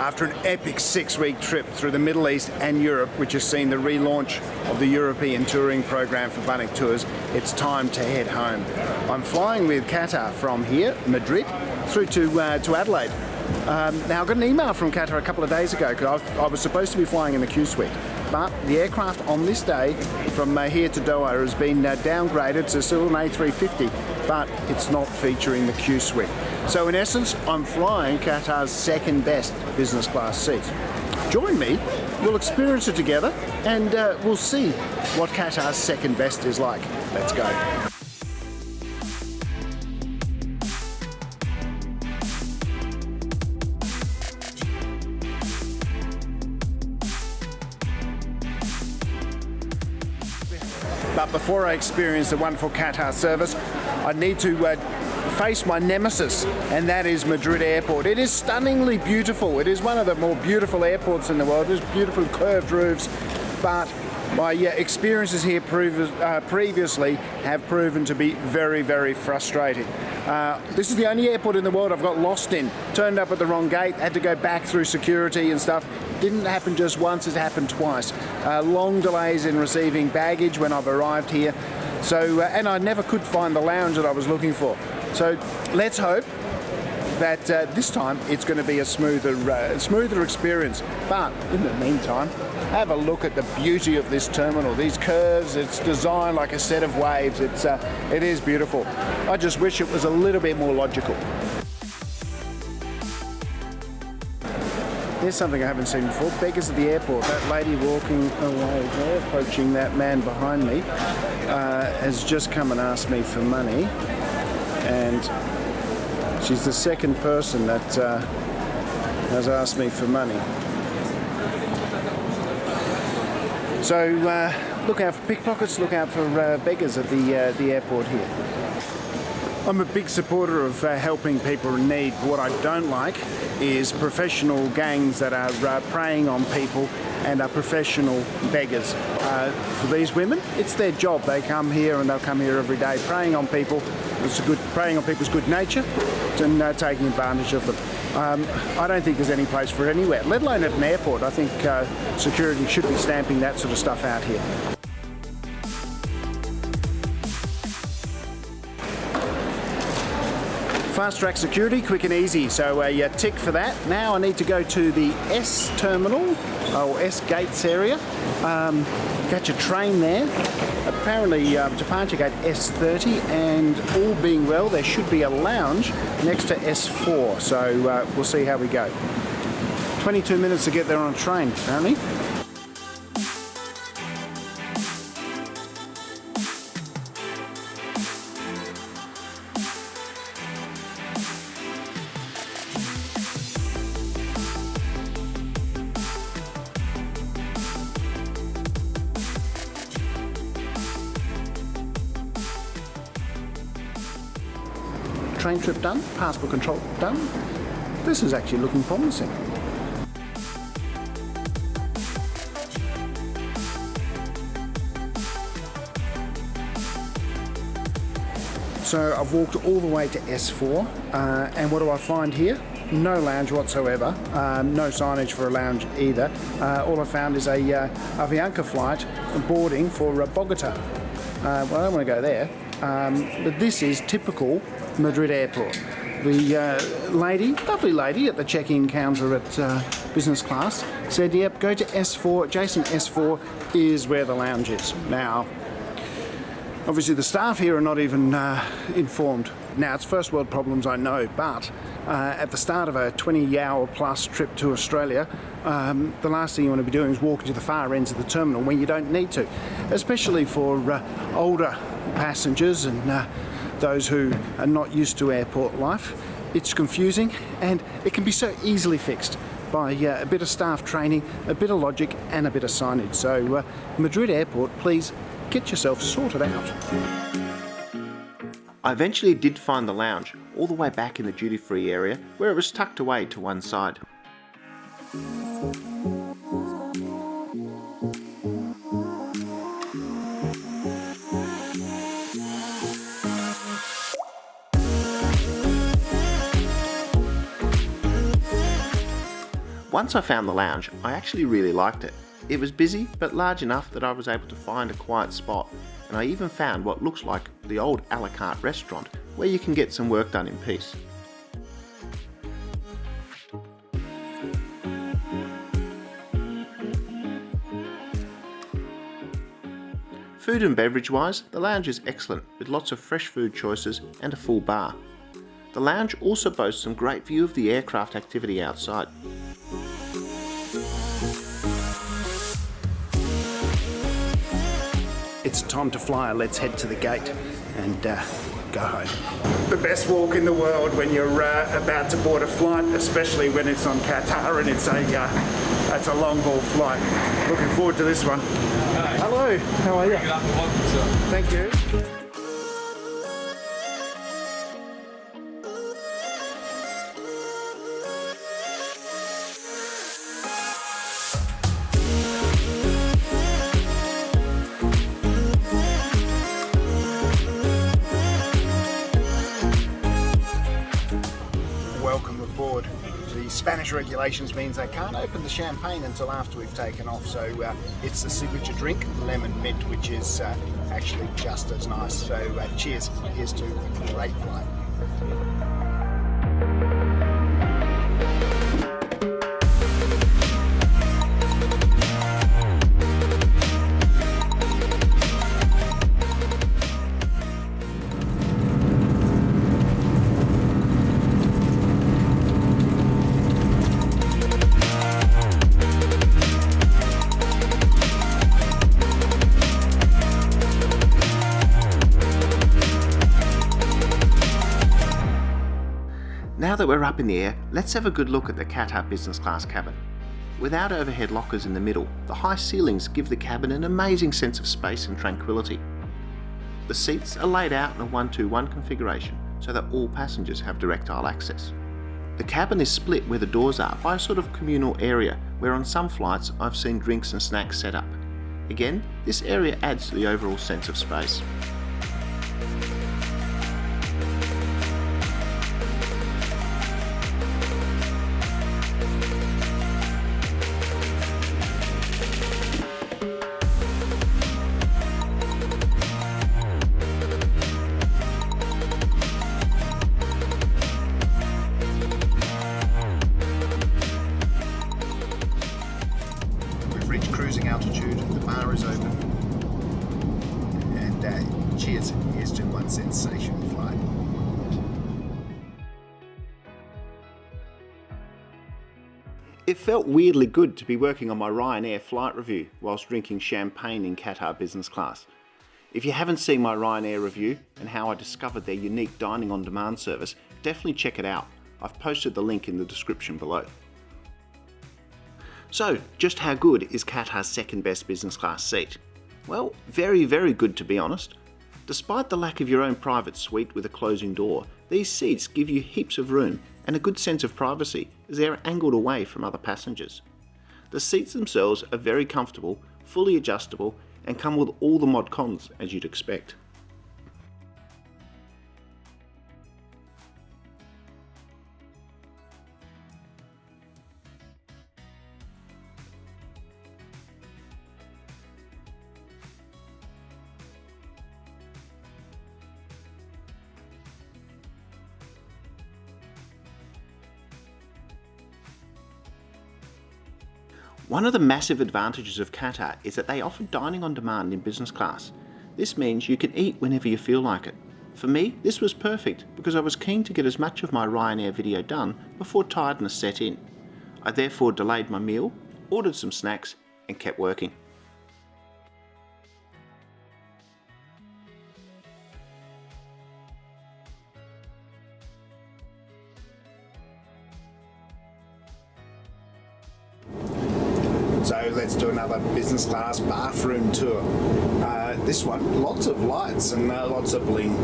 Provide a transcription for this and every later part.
After an epic 6-week trip through the Middle East and Europe, which has seen the relaunch of the European touring program for Bunnik Tours, it's time to head home. I'm flying with Qatar from here, Madrid, through to Adelaide. Now I got an email from Qatar a couple of days ago because I was supposed to be flying in the Q suite, but the aircraft on this day from here to Doha has been downgraded to still an A350, but it's not featuring the Q suite. So in essence, I'm flying Qatar's second best business class seat. Join me, we'll experience it together, and we'll see what Qatar's second best is like. Let's go. But before I experience the wonderful Qatar service, I need to face my nemesis, and that is Madrid Airport. It is stunningly beautiful. It is one of the more beautiful airports in the world. There's beautiful curved roofs, but my experiences here previously have proven to be very, very frustrating. This is the only airport in the world I've got lost in. Turned up at the wrong gate, had to go back through security and stuff. Didn't happen just once, it happened twice. Long delays in receiving baggage when I've arrived here. So, and I never could find the lounge that I was looking for. So let's hope that this time it's going to be a smoother experience. But in the meantime, have a look at the beauty of this terminal. These curves, it's designed like a set of waves. It is beautiful. I just wish it was a little bit more logical. Here's something I haven't seen before. Beggars at the airport. That lady walking away there, approaching that man behind me, has just come and asked me for money. And she's the second person that has asked me for money. So look out for pickpockets, look out for beggars at the airport here. I'm a big supporter of helping people in need. What I don't like is professional gangs that are preying on people and are professional beggars. For these women, it's their job. They come here and they'll come here every day preying on people. Preying on people's good nature and taking advantage of them. I don't think there's any place for it anywhere, let alone at an airport. I think security should be stamping that sort of stuff out here. Fast track security, quick and easy, so you tick for that. Now I need to go to the S terminal, or S gates area, catch a train there. Apparently departure gate S30, and all being well there should be a lounge next to S4, so we'll see how we go. 22 minutes to get there on a train apparently. Train trip done, passport control done. This is actually looking promising. So I've walked all the way to S4, and what do I find here? No lounge whatsoever, no signage for a lounge either. All I found is a Avianca flight boarding for Bogota. Well, I don't want to go there, but this is typical Madrid Airport. The lovely lady at the check-in counter at business class said, yep, go to S4, adjacent S4 is where the lounge is. Now, obviously the staff here are not even informed. Now, it's first world problems, I know, but at the start of a 20-hour plus trip to Australia, the last thing you want to be doing is walking to the far ends of the terminal when you don't need to, especially for older passengers and those who are not used to airport life. It's confusing, and it can be so easily fixed by a bit of staff training, a bit of logic, and a bit of signage. So Madrid Airport, please get yourself sorted out. I eventually did find the lounge, all the way back in the duty-free area, where it was tucked away to one side. Once I found the lounge, I actually really liked it. It was busy, but large enough that I was able to find a quiet spot, and I even found what looks like the old a la carte restaurant where you can get some work done in peace. Food and beverage wise, the lounge is excellent with lots of fresh food choices and a full bar. The lounge also boasts some great view of the aircraft activity outside. It's time to fly. Let's head to the gate and go home. The best walk in the world when you're about to board a flight, especially when it's on Qatar and it's a long haul flight. Looking forward to this one. Hello, how are you? Thank you. Welcome aboard. The Spanish regulations means they can't open the champagne until after we've taken off, so it's the signature drink, lemon mint, which is actually just as nice. So cheers, here's to a great flight. Now that we're up in the air, let's have a good look at the Qatar business class cabin. Without overhead lockers in the middle, the high ceilings give the cabin an amazing sense of space and tranquility. The seats are laid out in a 1-2-1 configuration so that all passengers have direct aisle access. The cabin is split where the doors are by a sort of communal area where on some flights I've seen drinks and snacks set up. Again, this area adds to the overall sense of space. Cruising altitude, the bar is open, and cheers, here's to one sensational flight. It felt weirdly good to be working on my Ryanair flight review whilst drinking champagne in Qatar business class. If you haven't seen my Ryanair review and how I discovered their unique dining on demand service, definitely check it out. I've posted the link in the description below. So, just how good is Qatar's second best business class seat? Well, very, very good to be honest. Despite the lack of your own private suite with a closing door, these seats give you heaps of room and a good sense of privacy as they are angled away from other passengers. The seats themselves are very comfortable, fully adjustable, and come with all the mod cons as you'd expect. One of the massive advantages of Qatar is that they offer dining on demand in business class. This means you can eat whenever you feel like it. For me, this was perfect because I was keen to get as much of my Ryanair video done before tiredness set in. I therefore delayed my meal, ordered some snacks, and kept working. So let's do another business class bathroom tour. This one, lots of lights and lots of bling.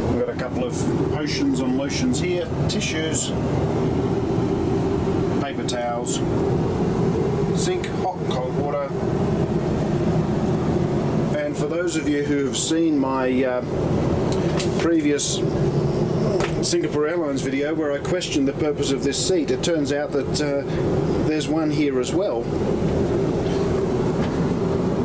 We've got a couple of potions and lotions here, tissues, paper towels, sink, hot and cold water. And for those of you who have seen my previous Singapore Airlines video where I questioned the purpose of this seat. It turns out that there's one here as well.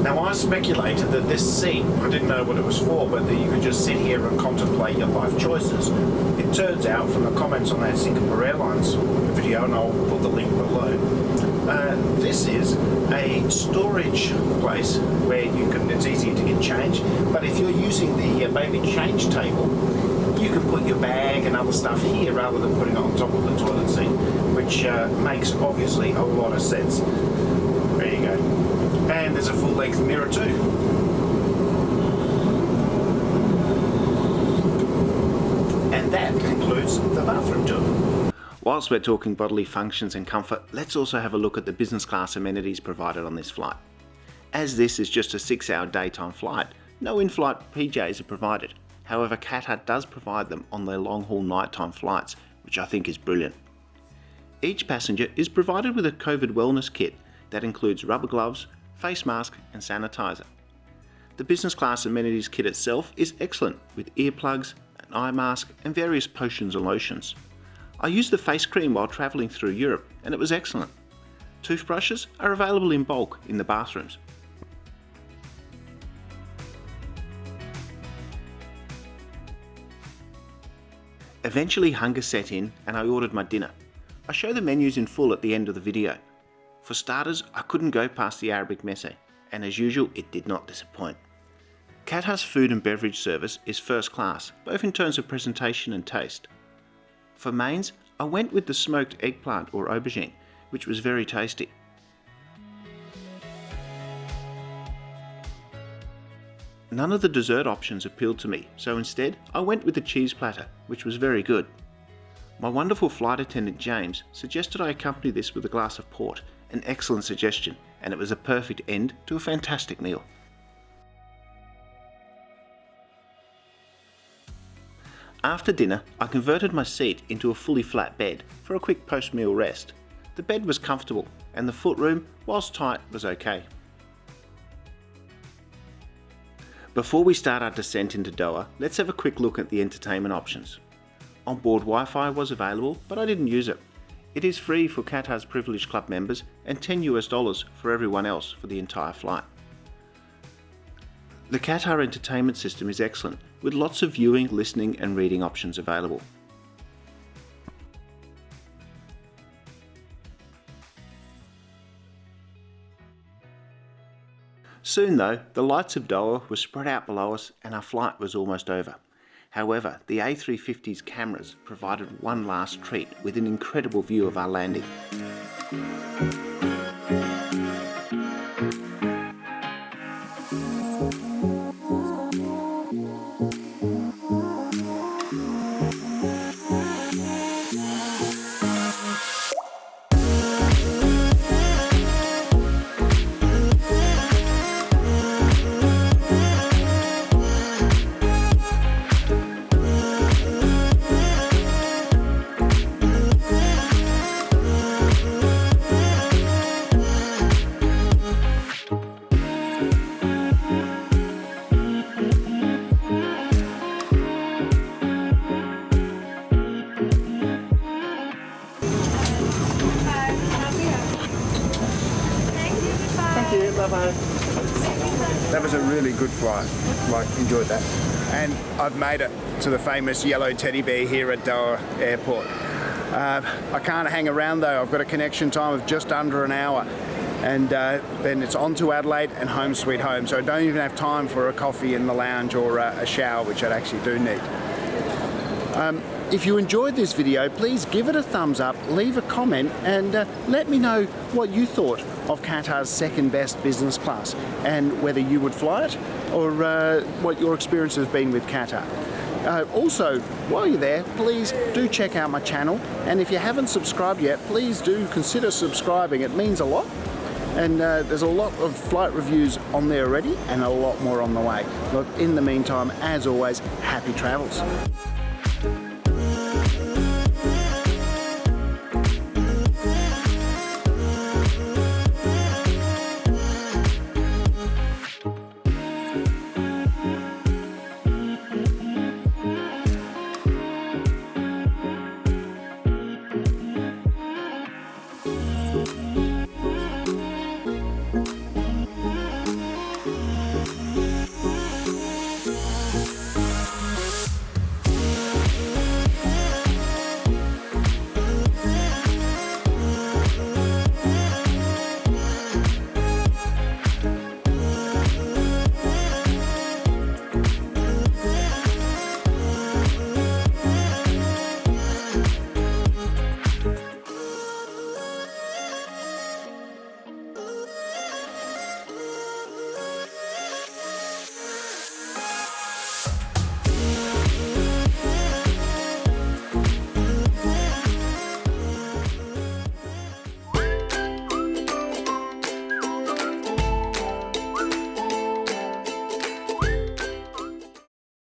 Now, I speculated that this seat, I didn't know what it was for, but that you could just sit here and contemplate your life choices. It turns out from the comments on that Singapore Airlines video, and I'll put the link below, this is a storage place where it's easier to get change, but if you're using the baby change table, you can put your bag and other stuff here rather than putting it on top of the toilet seat, which makes obviously a lot of sense. There you go. And there's a full-length mirror too. And that concludes the bathroom tour. Whilst we're talking bodily functions and comfort, let's also have a look at the business class amenities provided on this flight. As this is just a 6-hour daytime flight, no in-flight PJs are provided. However, Qatar does provide them on their long-haul nighttime flights, which I think is brilliant. Each passenger is provided with a COVID wellness kit that includes rubber gloves, face mask and sanitizer. The business class amenities kit itself is excellent, with earplugs, an eye mask and various potions and lotions. I used the face cream while travelling through Europe and it was excellent. Toothbrushes are available in bulk in the bathrooms. Eventually hunger set in and I ordered my dinner. I show the menus in full at the end of the video. For starters, I couldn't go past the Arabic messe, and as usual, it did not disappoint. Qatar's food and beverage service is first class, both in terms of presentation and taste. For mains, I went with the smoked eggplant or aubergine, which was very tasty. None of the dessert options appealed to me, so instead, I went with the cheese platter, which was very good. My wonderful flight attendant James suggested I accompany this with a glass of port, an excellent suggestion, and it was a perfect end to a fantastic meal. After dinner, I converted my seat into a fully flat bed for a quick post-meal rest. The bed was comfortable, and the footroom, whilst tight, was okay. Before we start our descent into Doha, let's have a quick look at the entertainment options. Onboard Wi-Fi was available, but I didn't use it. It is free for Qatar's Privilege Club members and $10 for everyone else for the entire flight. The Qatar entertainment system is excellent, with lots of viewing, listening and reading options available. Soon though, the lights of Doha were spread out below us and our flight was almost over. However, the A350's cameras provided one last treat with an incredible view of our landing. Bye-bye. That was a really good flight. Enjoyed that. And I've made it to the famous yellow teddy bear here at Doha Airport. I can't hang around though. I've got a connection time of just under an hour. And then it's on to Adelaide and home sweet home. So I don't even have time for a coffee in the lounge or a shower, which I actually do need. If you enjoyed this video, please give it a thumbs up, leave a comment and let me know what you thought of Qatar's second best business class and whether you would fly it or what your experience has been with Qatar. Also, while you're there, please do check out my channel, and if you haven't subscribed yet, please do consider subscribing. It means a lot, and there's a lot of flight reviews on there already and a lot more on the way. Look, in the meantime, as always, happy travels.